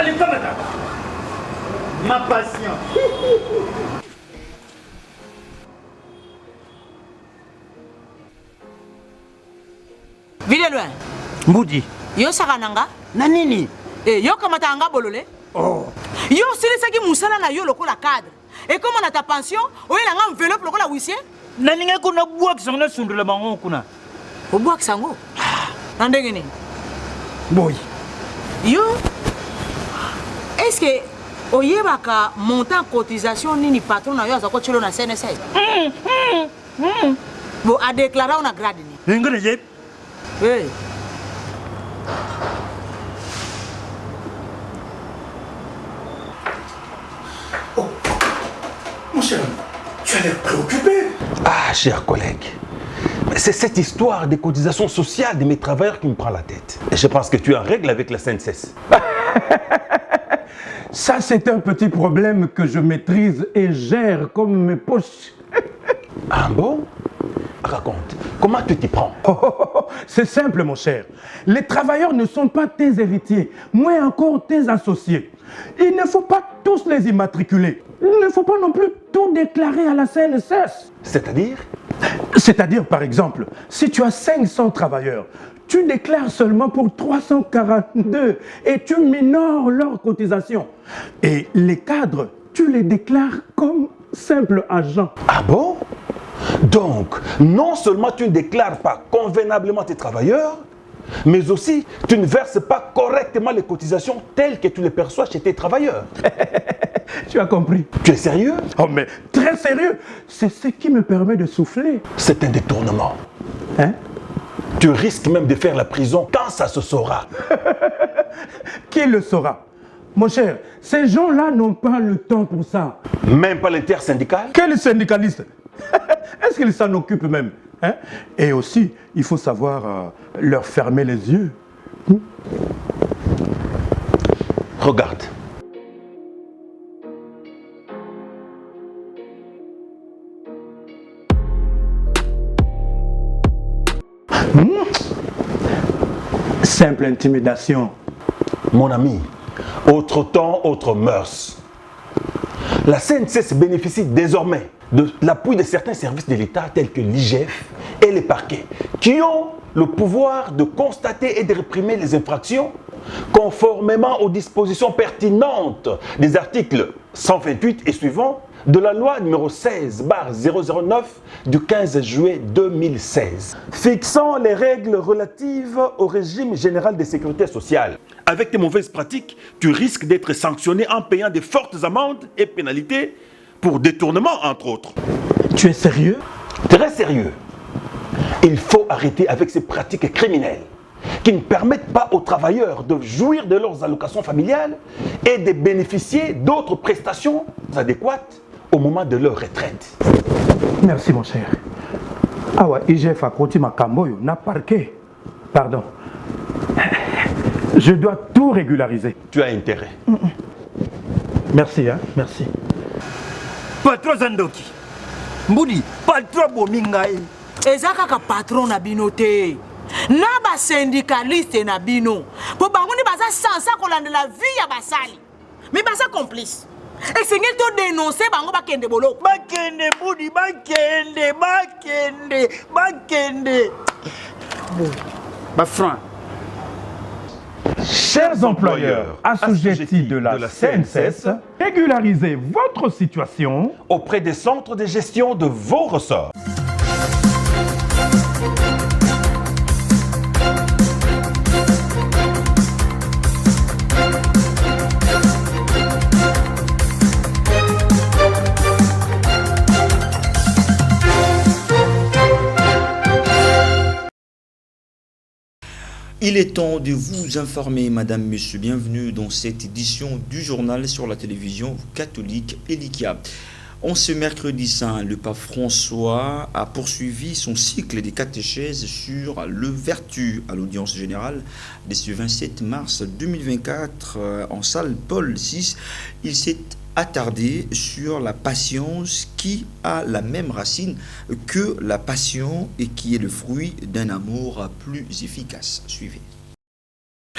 Allez, comme ça. Ma passion. Vile loin. Mbudi. Yo sakananga. Na nini? Yo kamata anga bolole. Oh. Yo silisaki musala na yo lokola cadre. Et comme on a ta pension, oyo na nga enveloppe lokola huissier. Na ninga kuna bua kisanga sundula bango kuna. Obua kisango. Nandenge ni. Boy. Yo. Est-ce que oyebaka montant cotisation nini patron na yo azako chelo na CNSS? Bon, a déclaré on a grade ni. Ngone yep. Hey. Oh, mon cher, tu as l'air préoccupé. Ah, chers collègues, c'est cette histoire des cotisations sociales de mes travailleurs qui me prend la tête. Et je pense que tu es en règle avec la CNSS. Ça, c'est un petit problème que je maîtrise et gère comme mes poches. Ah bon? Raconte, comment tu t'y prends? C'est simple, mon cher. Les travailleurs ne sont pas tes héritiers, moins encore tes associés. Il ne faut pas tous les immatriculer. Il ne faut pas non plus tout déclarer à la CNSS. C'est-à-dire? C'est-à-dire, par exemple, si tu as 500 travailleurs, tu déclares seulement pour 342 et tu minores leurs cotisations. Et les cadres, tu les déclares comme simples agents. Ah bon? Donc, non seulement tu ne déclares pas convenablement tes travailleurs, mais aussi tu ne verses pas correctement les cotisations telles que tu les perçois chez tes travailleurs. Tu as compris? Tu es sérieux? Oh mais très sérieux. C'est ce qui me permet de souffler. C'est un détournement. Hein? Tu risques même de faire la prison quand ça se saura. Qui le saura? Mon cher, ces gens-là n'ont pas le temps pour ça. Même pas l'intersyndical? Quel syndicaliste? Est-ce qu'ils s'en occupent même? Hein? Et aussi, il faut savoir leur fermer les yeux. Regarde. Simple intimidation. Mon ami, autre temps, autre mœurs. La CNSS bénéficie désormais de l'appui de certains services de l'État tels que l'IGF et les parquets qui ont le pouvoir de constater et de réprimer les infractions conformément aux dispositions pertinentes des articles 128 et suivants de la loi numéro 16/009 du 15 juillet 2016 fixant les règles relatives au régime général de sécurité sociale. Avec tes mauvaises pratiques, tu risques d'être sanctionné en payant de fortes amendes et pénalités pour détournement, entre autres. Tu es sérieux? Très sérieux. Il faut arrêter avec ces pratiques criminelles qui ne permettent pas aux travailleurs de jouir de leurs allocations familiales et de bénéficier d'autres prestations adéquates au moment de leur retraite. Merci, mon cher. Ah ouais, IGF a côté ma camboyo, n'a parqué. Pardon. Je dois tout régulariser. Tu as intérêt. Merci, hein, merci. Patron Zandoki. Mbudi, patron Bomingai. Eza kaka patron na bino te. Na ba syndicaliste na bino. Po bango ni baza sansa kolandela vie ya basali. Mais baza complice. Et c'est ngel to dénoncer bango bakende bolo. Bakende Mbudi, bakende. Bon. Franc. Chers employeurs assujettis de la CNSS, régularisez votre situation auprès des centres de gestion de vos ressorts. Il est temps de vous informer, madame, monsieur. Bienvenue dans cette édition du journal sur la télévision catholique Elikia. En ce mercredi saint, le pape François a poursuivi son cycle des catéchèses sur le vertu à l'audience générale dès ce 27 mars 2024 en salle Paul VI. Il s'est attardé sur la patience qui a la même racine que la passion et qui est le fruit d'un amour plus efficace. Suivez.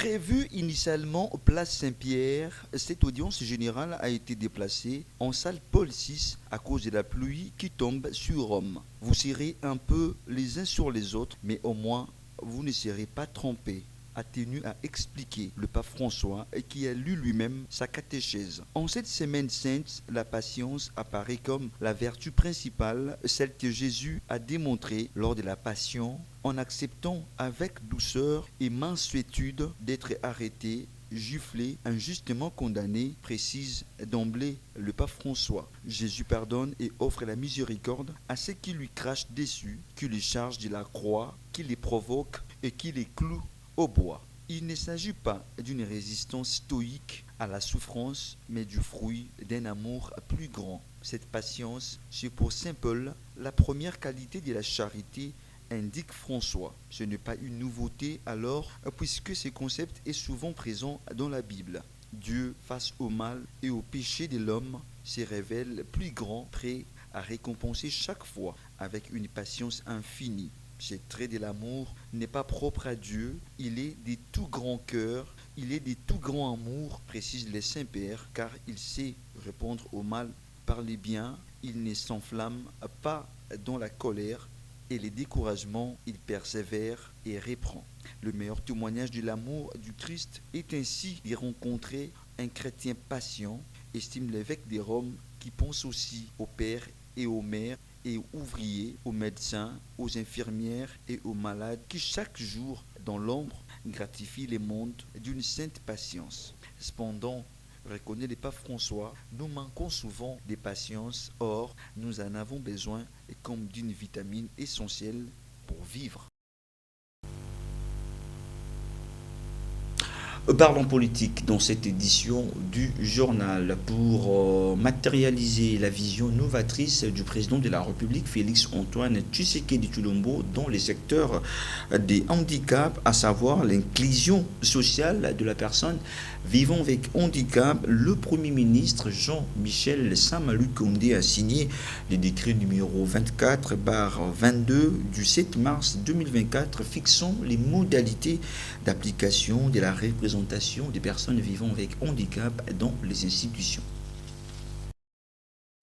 Prévue initialement au Place Saint-Pierre, cette audience générale a été déplacée en salle Paul VI à cause de la pluie qui tombe sur Rome. Vous serez un peu les uns sur les autres, mais au moins vous ne serez pas trompés, a tenu à expliquer le pape François qui a lu lui-même sa catéchèse. En cette semaine sainte, la patience apparaît comme la vertu principale, celle que Jésus a démontrée lors de la passion, en acceptant avec douceur et mansuétude d'être arrêté, giflé, injustement condamné, précise d'emblée le pape François. Jésus pardonne et offre la miséricorde à ceux qui lui crachent dessus, qui les chargent de la croix, qui les provoquent et qui les clouent au bois. Il ne s'agit pas d'une résistance stoïque à la souffrance, mais du fruit d'un amour plus grand. Cette patience, c'est pour saint Paul la première qualité de la charité, indique François. Ce n'est pas une nouveauté alors, puisque ce concept est souvent présent dans la Bible. Dieu, face au mal et au péché de l'homme, se révèle plus grand, prêt à récompenser chaque fois avec une patience infinie. Ce trait de l'amour n'est pas propre à Dieu, il est des tout grands cœurs, il est des tout grands amours, précise le Saint-Père, car il sait répondre au mal par les biens, il ne s'enflamme pas dans la colère et les découragements, il persévère et reprend. Le meilleur témoignage de l'amour du Christ est ainsi de rencontrer un chrétien patient, estime l'évêque de Rome, qui pense aussi aux pères et aux mères et aux ouvriers, aux médecins, aux infirmières et aux malades qui chaque jour, dans l'ombre, gratifient les mondes d'une sainte patience. Cependant, reconnaît le pape François, nous manquons souvent de patience, or nous en avons besoin comme d'une vitamine essentielle pour vivre. Parlons politique dans cette édition du journal pour matérialiser la vision novatrice du président de la République, Félix-Antoine Tshisekedi Tshilombo, dans les secteurs des handicaps, à savoir l'inclusion sociale de la personne vivant avec handicap. Le Premier ministre Jean-Michel Sama-Lukonde Condé a signé le décret numéro 24/22 du 7 mars 2024 fixant les modalités d'application de la représentation des personnes vivant avec handicap dans les institutions.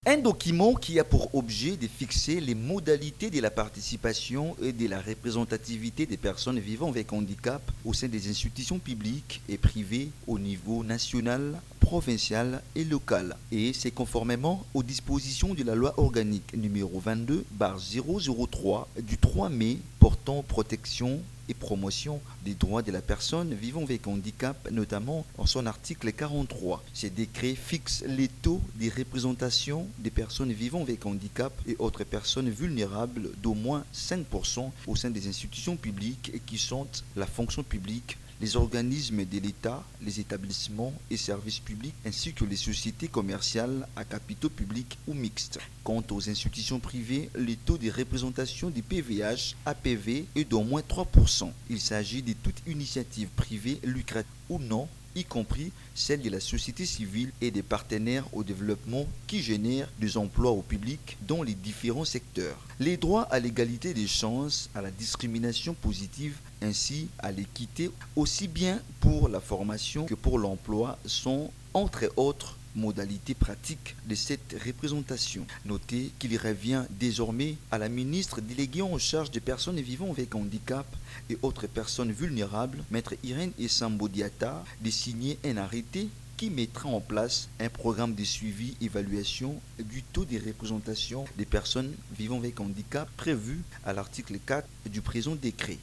Un document qui a pour objet de fixer les modalités de la participation et de la représentativité des personnes vivant avec handicap au sein des institutions publiques et privées au niveau national, provincial et local. Et c'est conformément aux dispositions de la loi organique numéro 22/003 du 3 mai portant protection et promotion des droits de la personne vivant avec handicap, notamment en son article 43. Ce décret fixe les taux de représentation des personnes vivant avec handicap et autres personnes vulnérables d'au moins 5% au sein des institutions publiques qui sont la fonction publique, les organismes de l'État, les établissements et services publics, ainsi que les sociétés commerciales à capitaux publics ou mixtes. Quant aux institutions privées, le taux de représentation du PVH, APV est d'au moins 3%. Il s'agit de toute initiative privée, lucrative ou non, y compris celle de la société civile et des partenaires au développement qui génèrent des emplois au public dans les différents secteurs. Les droits à l'égalité des chances, à la discrimination positive, ainsi à l'équité, aussi bien pour la formation que pour l'emploi, sont, entre autres, modalités pratiques de cette représentation. Notez qu'il revient désormais à la ministre déléguée en charge des personnes vivant avec handicap et autres personnes vulnérables, Maître Irène Essambo-Diatta, de signer un arrêté qui mettra en place un programme de suivi et évaluation du taux de représentation des personnes vivant avec handicap prévu à l'article 4 du présent décret.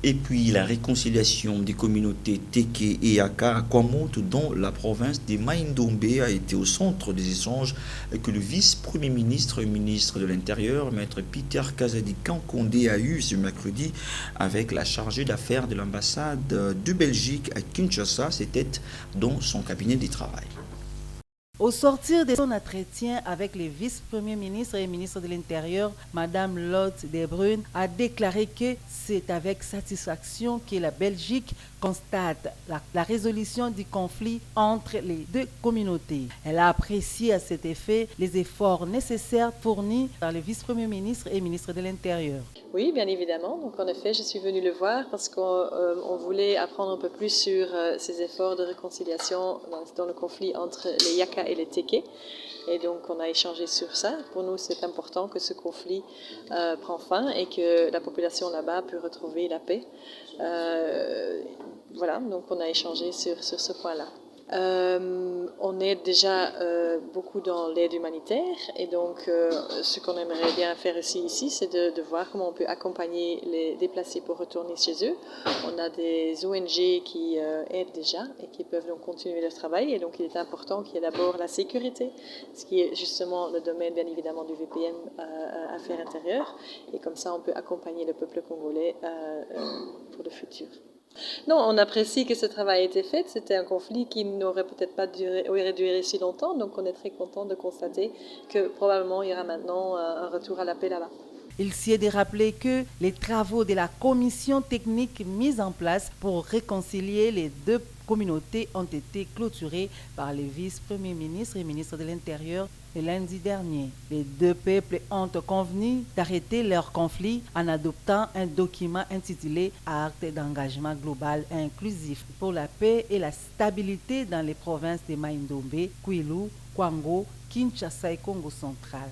Et puis la réconciliation des communautés Teke et Aka à Kwamoto dans la province de Mai-Ndombe a été au centre des échanges que le vice-premier ministre et ministre de l'Intérieur, Maître Peter Kazadi Kankonde, a eu ce mercredi avec la chargée d'affaires de l'ambassade de Belgique à Kinshasa. C'était dans son cabinet de travail. Au sortir de son entretien avec les vice-premiers ministres et ministres de l'Intérieur, Madame Lotte De Bruyn a déclaré que c'est avec satisfaction que la Belgique constate la résolution du conflit entre les deux communautés. Elle a apprécié à cet effet les efforts nécessaires fournis par les vice-premiers ministres et ministres de l'Intérieur. Oui, bien évidemment. Donc, en effet, je suis venue le voir parce qu'on voulait apprendre un peu plus sur ces efforts de réconciliation dans le conflit entre les Yaka et les Teke. Et donc, on a échangé sur ça. Pour nous, c'est important que ce conflit prend fin et que la population là-bas peut retrouver la paix. Voilà, donc on a échangé sur ce point-là. On est déjà beaucoup dans l'aide humanitaire et donc ce qu'on aimerait bien faire aussi ici, c'est de voir comment on peut accompagner les déplacés pour retourner chez eux. On a des ONG qui aident déjà et qui peuvent donc continuer leur travail, et donc il est important qu'il y ait d'abord la sécurité, ce qui est justement le domaine bien évidemment du VPN Affaires intérieures, et comme ça on peut accompagner le peuple congolais pour le futur. Non, on apprécie que ce travail ait été fait. C'était un conflit qui n'aurait peut-être pas aurait duré si longtemps, donc on est très content de constater que probablement il y aura maintenant un retour à la paix là-bas. Il s'y est de rappeler que les travaux de la commission technique mise en place pour réconcilier les deux communautés ont été clôturés par les vice-premiers ministres et ministres de l'Intérieur le lundi dernier. Les deux peuples ont convenu d'arrêter leur conflit en adoptant un document intitulé « Acte d'engagement global et inclusif pour la paix et la stabilité dans les provinces de Mai-Ndombe, Kwilu, Kwango, Kinshasa et Congo central ».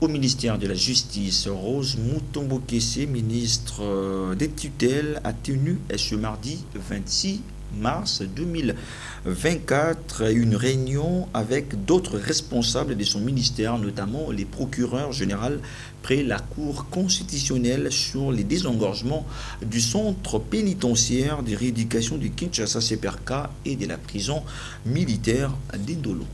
Au ministère de la Justice, Rose Mutombo Kese, ministre des tutelles, a tenu ce mardi 26 mars 2024 une réunion avec d'autres responsables de son ministère, notamment les procureurs généraux près la Cour constitutionnelle sur les désengorgements du centre pénitentiaire de rééducation du Kinshasa CPRK et de la prison militaire d'Indolo.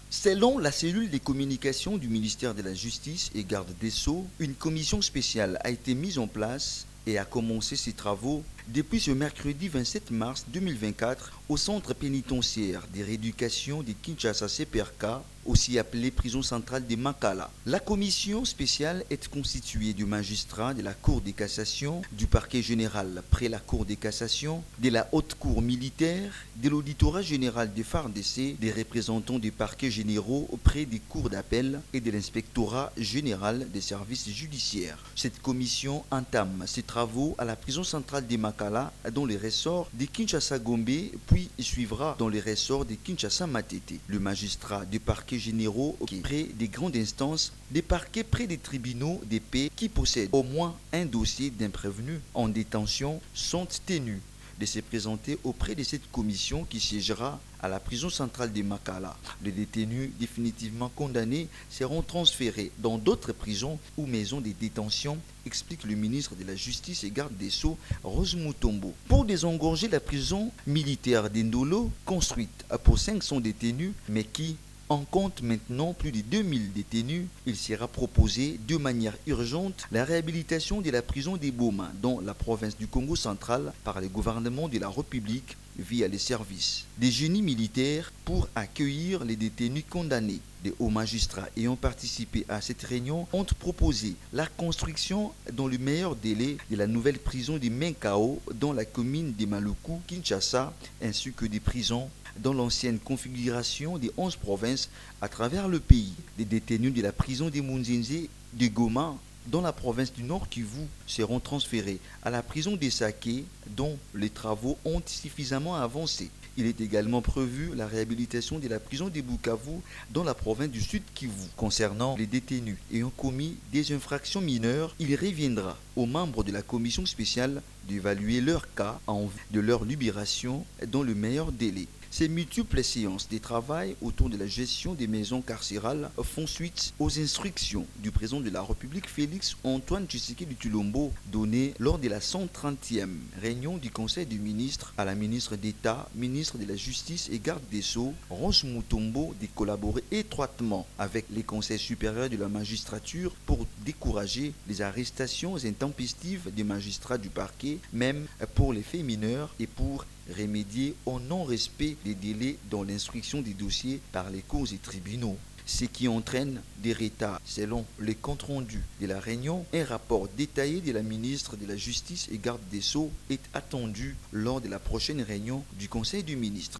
Selon la cellule des communications du ministère de la Justice et Garde des Sceaux, une commission spéciale a été mise en place et a commencé ses travaux depuis ce mercredi 27 mars 2024 au centre pénitentiaire de rééducation de Kinshasa CPRK, aussi appelé prison centrale de Makala. La commission spéciale est constituée de magistrats de la Cour de cassation, du parquet général près la Cour de cassation, de la haute cour militaire, de l'auditorat général des FARDC, des représentants des parquets généraux auprès des cours d'appel et de l'inspectorat général des services judiciaires. Cette commission entame ses travaux à la prison centrale de Makala dans les ressorts de Kinshasa Gombe, puis suivra dans les ressorts de Kinshasa Matete. Le magistrat du parquet généraux près des grandes instances, des parquets près des tribunaux des paix qui possèdent au moins un dossier d'un prévenu en détention sont tenus de se présenter auprès de cette commission qui siégera à la prison centrale de Makala. Les détenus définitivement condamnés seront transférés dans d'autres prisons ou maisons de détention, explique le ministre de la Justice et Garde des Sceaux, Rose Mutombo. Pour désengorger la prison militaire d'Indolo, construite pour 500 détenus, mais qui en compte maintenant plus de 2000 détenus, il sera proposé de manière urgente la réhabilitation de la prison des Boma dans la province du Congo central par le gouvernement de la République via les services des génies militaires pour accueillir les détenus condamnés. Des hauts magistrats ayant participé à cette réunion ont proposé la construction dans le meilleur délai de la nouvelle prison de Menkao dans la commune de Maluku, Kinshasa, ainsi que des prisons dans l'ancienne configuration des 11 provinces à travers le pays. Des détenus de la prison de Munzenze de Goma dans la province du Nord Kivu seront transférés à la prison des Saké dont les travaux ont suffisamment avancé. Il est également prévu la réhabilitation de la prison de Bukavu dans la province du Sud Kivu. Concernant les détenus ayant commis des infractions mineures, il reviendra aux membres de la commission spéciale d'évaluer leur cas en vue de leur libération dans le meilleur délai. Ces multiples séances de travail autour de la gestion des maisons carcérales font suite aux instructions du président de la République Félix Antoine Tshisekedi Tshilombo données lors de la 130e réunion du Conseil des ministres à la ministre d'État, ministre de la Justice et Garde des Sceaux, Rose Mutombo, de collaborer étroitement avec les conseils supérieurs de la magistrature pour décourager les arrestations intempestives des magistrats du parquet, même pour les faits mineurs, et pour remédier au non-respect des délais dans l'instruction des dossiers par les cours et tribunaux, ce qui entraîne des retards. Selon les comptes rendus de la réunion, un rapport détaillé de la ministre de la Justice et garde des Sceaux est attendu lors de la prochaine réunion du Conseil des ministres.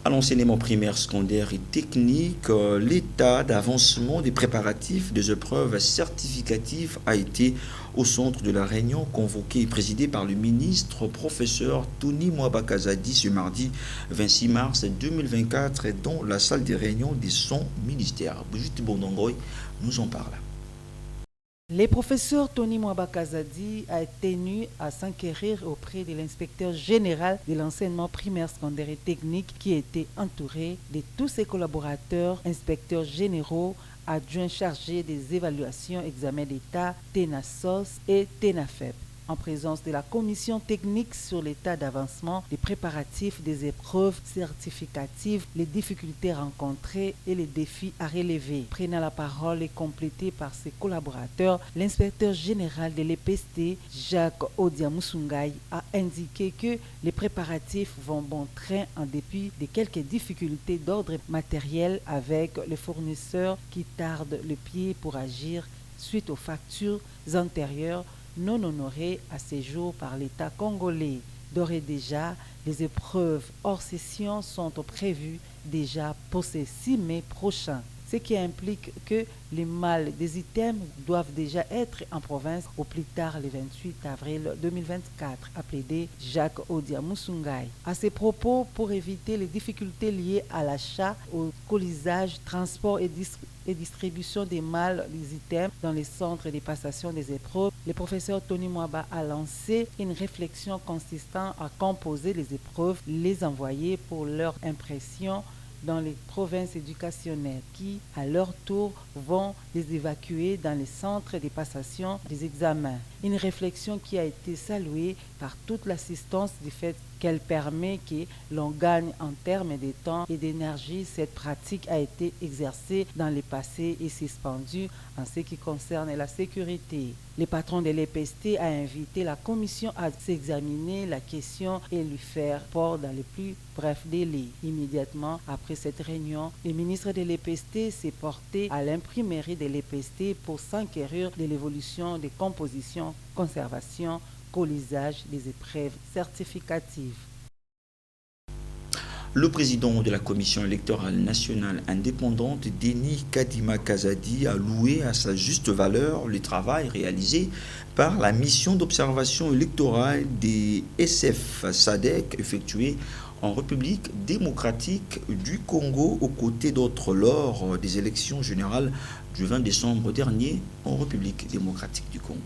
À l'enseignement primaire, secondaire et technique, l'état d'avancement des préparatifs des épreuves certificatives a été au centre de la réunion convoquée et présidée par le ministre professeur Tony Mwaba Kazadi ce mardi 26 mars 2024 dans la salle des réunions de son ministère. Brigitte Bondongoy nous en parle. Le professeur Tony Mwaba Kazadi a tenu à s'enquérir auprès de l'inspecteur général de l'enseignement primaire, secondaire et technique qui était entouré de tous ses collaborateurs, inspecteurs généraux, adjoints chargés des évaluations, examens d'État, TENASOS et TENAFEP, en présence de la commission technique sur l'état d'avancement des préparatifs des épreuves certificatives, les difficultés rencontrées et les défis à relever. Prenant la parole et complété par ses collaborateurs, l'inspecteur général de l'EPST, Jacques Odiamusungai, a indiqué que les préparatifs vont bon train en dépit de quelques difficultés d'ordre matériel avec les fournisseurs qui tardent le pied pour agir suite aux factures antérieures non honorés à ces jours par l'État congolais. D'ores et déjà, les épreuves hors session sont prévues déjà pour ce 6 mai prochain, ce qui implique que les malles des items doivent déjà être en province au plus tard le 28 avril 2024, a plaidé Jacques Odiamusungai. À ces propos, pour éviter les difficultés liées à l'achat, au colisage, transport et distribution des malles des items dans les centres de passation des épreuves, le professeur Tony Mwaba a lancé une réflexion consistant à composer les épreuves, les envoyer pour leur impression dans les provinces éducationnelles qui, à leur tour, vont les évacuer dans les centres de passation des examens. Une réflexion qui a été saluée par toute l'assistance du fait qu'elle permet que l'on gagne en termes de temps et d'énergie. Cette pratique a été exercée dans le passé et suspendue en ce qui concerne la sécurité. Le patron de l'EPST a invité la commission à s'examiner la question et lui faire port dans les plus brefs délais. Immédiatement après cette réunion, le ministre de l'EPST s'est porté à l'imprimerie de l'EPST pour s'enquérir de l'évolution des compositions, conservation, colisage des épreuves certificatives. Le président de la Commission électorale nationale indépendante, Denis Kadima Kazadi, a loué à sa juste valeur le travail réalisé par la mission d'observation électorale des SF-SADC effectuée en République démocratique du Congo aux côtés d'autres lors des élections générales du 20 décembre dernier en République démocratique du Congo.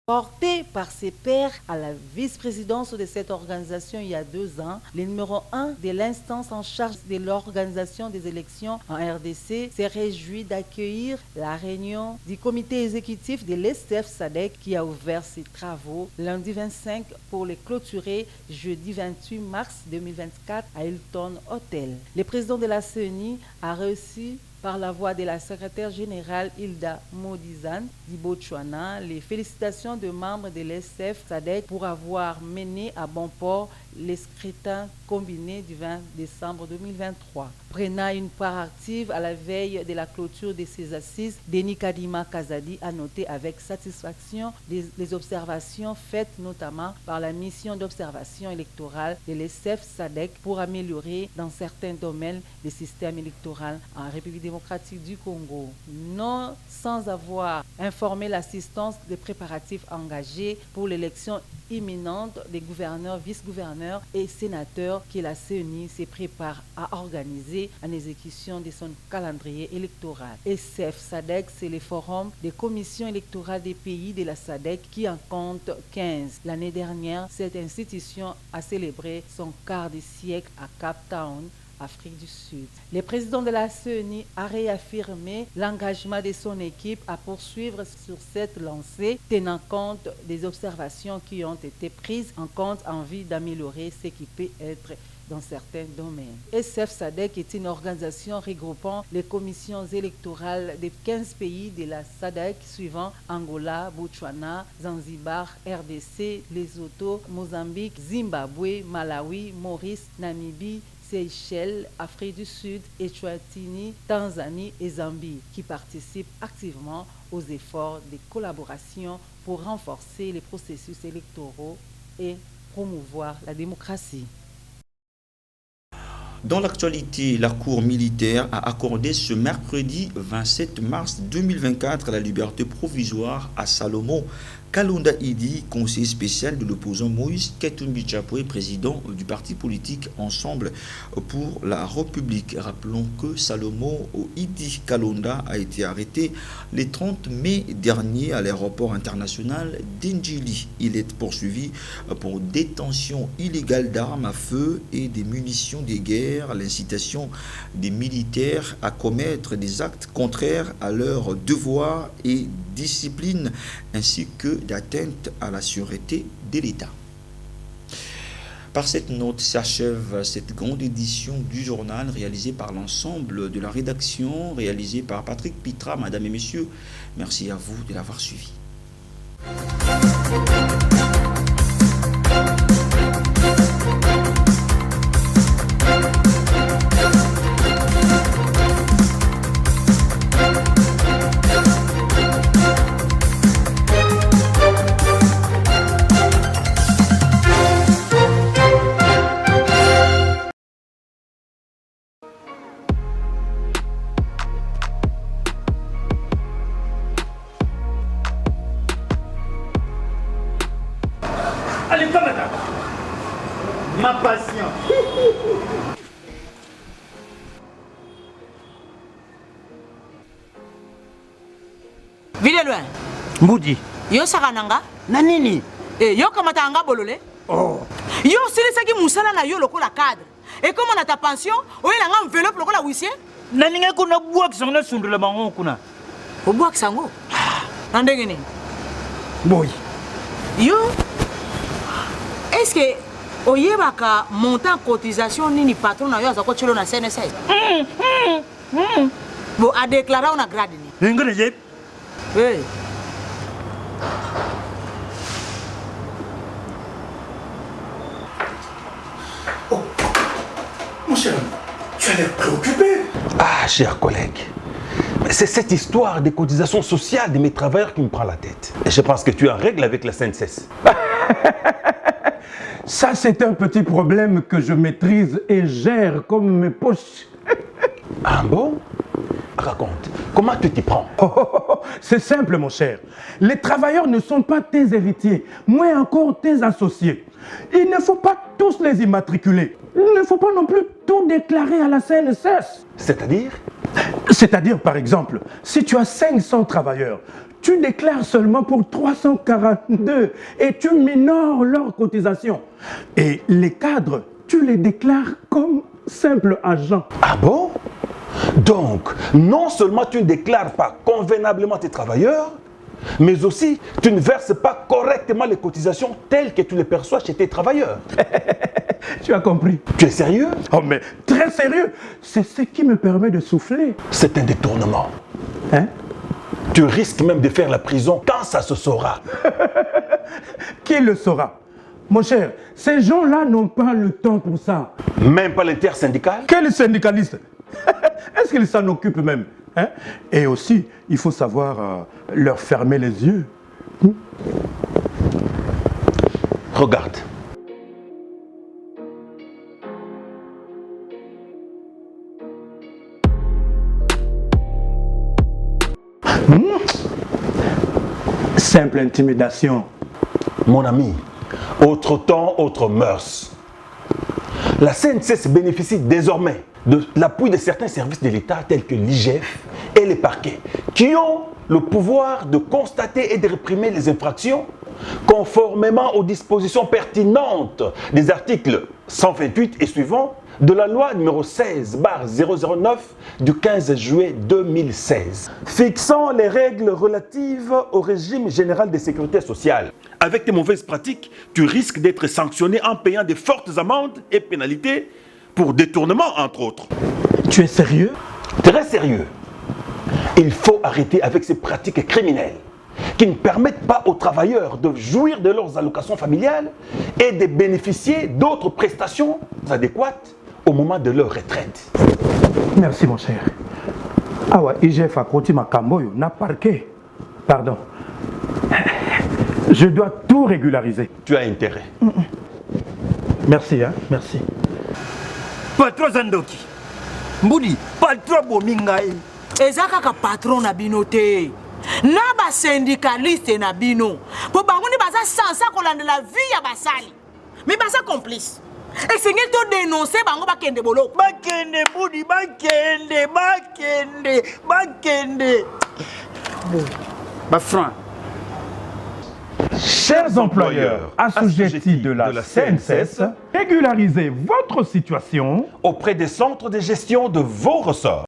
Porté par ses pairs à la vice-présidence de cette organisation il y a 2 ans, le numéro 1 de l'instance en charge de l'organisation des élections en RDC s'est réjoui d'accueillir la réunion du comité exécutif de l'ESF-SADC qui a ouvert ses travaux lundi 25 pour les clôturer jeudi 28 mars 2024 à Hilton Hotel. Le président de la CENI a reçu par la voix de la secrétaire générale Hilda Modizane du Botswana, les félicitations de membres de l'ESF-SADC pour avoir mené à bon port les scrutins combinés du 20 décembre 2023. Prenant une part active à la veille de la clôture de ces assises, Denis Kadima Kazadi a noté avec satisfaction les observations faites notamment par la mission d'observation électorale de l'ESF-SADC pour améliorer dans certains domaines le système électoral en République démocratique du Congo. Non sans avoir informé l'assistance des préparatifs engagés pour l'élection imminente des gouverneurs, vice-gouverneurs et sénateurs que la CENI se prépare à organiser en exécution de son calendrier électoral. SF-SADC, c'est le forum des commissions électorales des pays de la SADC qui en compte 15. L'année dernière, cette institution a célébré son quart de siècle à Cape Town, Afrique du Sud. Le président de la CENI a réaffirmé l'engagement de son équipe à poursuivre sur cette lancée, tenant compte des observations qui ont été prises en compte en vue d'améliorer ce qui peut être dans certains domaines. SF-SADC est une organisation regroupant les commissions électorales des 15 pays de la SADC suivant Angola, Botswana, Zanzibar, RDC, Lesotho, Mozambique, Zimbabwe, Malawi, Maurice, Namibie, Seychelles, Afrique du Sud, Eswatini, Tanzanie et Zambie, qui participent activement aux efforts de collaboration pour renforcer les processus électoraux et promouvoir la démocratie. Dans l'actualité, la Cour militaire a accordé ce mercredi 27 mars 2024 la liberté provisoire à Salomon Kalonda Idi, conseiller spécial de l'opposant Moïse Katumbi Chapwe, président du parti politique Ensemble pour la République. Rappelons que Salomon Idi Kalonda a été arrêté le 30 mai dernier à l'aéroport international d'Ndjili. Il est poursuivi pour détention illégale d'armes à feu et des munitions de guerre, l'incitation des militaires à commettre des actes contraires à leurs devoirs et discipline, ainsi que d'atteinte à la sûreté de l'État. Par cette note s'achève cette grande édition du journal réalisée par l'ensemble de la rédaction, réalisée par Patrick Pitra. Mesdames et messieurs, merci à vous de l'avoir suivi. Allez, pas madame. Ma patience. Vile loin. Mbudi. Yo sakananga. Na nini? Yo kamata anga bolole. Oh. Yo silisaki musala na yo lokola cadre. Et comme on a ta pension, oyo langa enveloppe lokola huissier. Na ninga kuna buak sangna sundula bango kuna. Obuak sango. Nandenge ni. Boy. Yo. Est-ce que oyebaka montant cotisation nini patron na yo azako chelo na CNSS? Bon, a déclaré on a grade ni. Ngone yep. Hey. Oh, mon cher, tu as l'air préoccupé. Ah, chers collègues, c'est cette histoire des cotisations sociales de mes travailleurs qui me prend la tête. Et je pense que tu es en règle avec la CNSS. Ça, c'est un petit problème que je maîtrise et gère comme mes poches. Ah bon? Raconte, comment tu t'y prends? C'est simple, mon cher. Les travailleurs ne sont pas tes héritiers, moins encore tes associés. Il ne faut pas tous les immatriculer. Il ne faut pas non plus tout déclarer à la CNSS. C'est-à-dire? C'est-à-dire, par exemple, si tu as 500 travailleurs, tu déclares seulement pour 342 et tu minores leurs cotisations. Et les cadres, tu les déclares comme simples agents. Ah bon? Donc, non seulement tu ne déclares pas convenablement tes travailleurs, mais aussi tu ne verses pas correctement les cotisations telles que tu les perçois chez tes travailleurs. Tu as compris? Tu es sérieux? Oh, mais très sérieux. C'est ce qui me permet de souffler. C'est un détournement. Hein? Tu risques même de faire la prison quand ça se saura. Qui le saura? Mon cher, ces gens-là n'ont pas le temps pour ça. Même pas l'intersyndical? Quel syndicaliste? Est-ce qu'ils s'en occupent même? Hein? Et aussi, il faut savoir leur fermer les yeux. Regarde. Simple intimidation. Mon ami, autre temps, autre mœurs. La CNSS bénéficie désormais de l'appui de certains services de l'État tels que l'IGF et les parquets qui ont le pouvoir de constater et de réprimer les infractions conformément aux dispositions pertinentes des articles 128 et suivants de la loi numéro 16/009 du 15 juillet 2016, fixant les règles relatives au régime général de sécurité sociale. Avec tes mauvaises pratiques, tu risques d'être sanctionné en payant de fortes amendes et pénalités pour détournement, entre autres. Tu es sérieux? Très sérieux. Il faut arrêter avec ces pratiques criminelles qui ne permettent pas aux travailleurs de jouir de leurs allocations familiales et de bénéficier d'autres prestations adéquates au moment de leur retraite. Merci mon cher. Ah ouais, IGF a côté ma camboyo, n'a parqué. Pardon. Je dois tout régulariser. Tu as intérêt. Merci, hein, merci. Patron Zandoki. Mbudi, patron Bomingaï. eza kaka patron na bino te na basyndicaliste na bino po bango nde baza sansa kolandela vie ya basali me baza complice esengeli to dénonce bango bakende boloko Bakende, Mbudi, bakende. Bon, franc. Chers employeurs assujettis de la CNSS, régularisez votre situation Auprès des centres de gestion de vos ressorts.